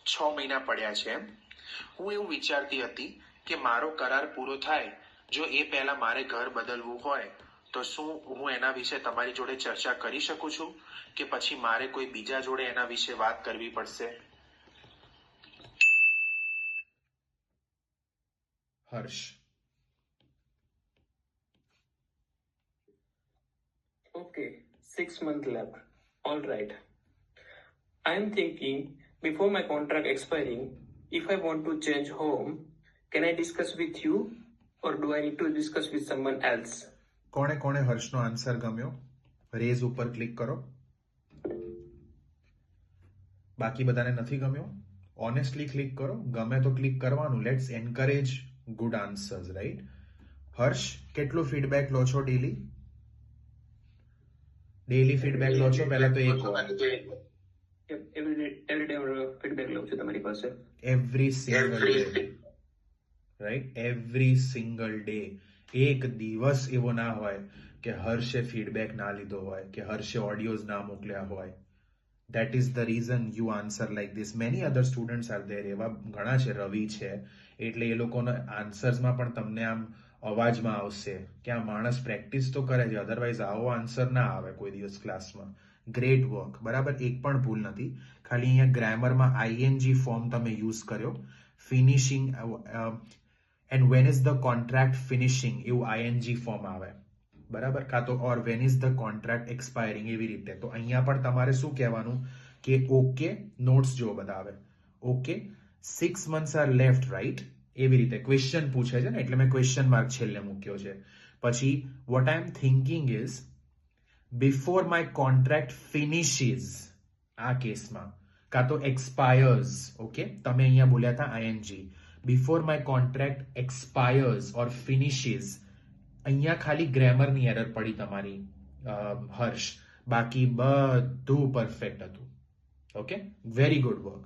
6 મહિના પડ્યા છે એમ. હું એવું વિચારતી હતી કે મારો કરાર પૂરો થાય જો એ પહેલા મારે ઘર બદલવું હોય તો શું હું એના વિશે તમારી જોડે ચર્ચા કરી શકું છું કે પછી મારે કોઈ બીજા જોડે એના વિશે વાત કરવી પડશે? હર્ષ. Okay, 6 months left. All right. I'm thinking before my contract expiring, if I want to change home, can I discuss with you or do I need to discuss with someone else? કોણે કોણે હર્ષનો answer ગમ્યો? Rays ઉપર click કરો. બાકી બધાને નથી ગમ્યો? Honestly click કરો. ગમે તો ક્લિક કરવાનું. Let's encourage good answers, right? Harsh, કેટલું ફીડબેક લો છો ડેલી? ડેલી ફીડબેક લો છો? પહેલા તો એક every day feedback લઉં છું તમારી પાસે. Every single day, right? Every single day. એક દિવસ એવો ના હોય કે હર્ષે ફીડબેક ના લીધો હોય કે હર્ષે ઓડિયોઝ ના મોકલ્યા હોય. That is the reason you answer like this. Many other students are there. એવા ઘણા છે, રવિ છે, એટલે એ લોકોના આન્સર્સમાં પણ તમને આમ અવાજમાં આવશે કે આ માણસ પ્રેક્ટિસ તો કરે છે, અધરવાઇઝ આવો આન્સર ના આવે કોઈ દિવસ ક્લાસમાં. ગ્રેટ વર્ક, બરાબર, એક પણ ભૂલ નથી. ખાલી અહીંયા ગ્રામરમાં આઈએનજી ફોર્મ તમે યુઝ કર્યો. Finishing and when is the contract finishing એવું આઈએનજી ફોર્મ આવે, બરાબર, કાં તો ઓર વેન ઇઝ ધ કોન્ટ્રાક્ટ એક્સપાયરિંગ એવી રીતે. તો અહીંયા પણ તમારે શું કહેવાનું કે ઓકે, નોટ્સ જો બધા આવે, okay 6 months R left, right? એવી રીતે ક્વેશ્ચન પૂછે છે ને, એટલે મેં ક્વેશ્ચન માર્ક છેલ્લે મૂક્યો છે. પછી what I am thinking is before my contract finishes, આ કેસમાં, કાં તો એક્સપાયર્સ. ઓકે, તમે અહીંયા બોલ્યા હતા ING. Before my contract expires or finishes. અહીંયા ખાલી ગ્રામરની એરર પડી તમારી હર્ષ, બાકી બધું પરફેક્ટ હતું. Okay, very good work.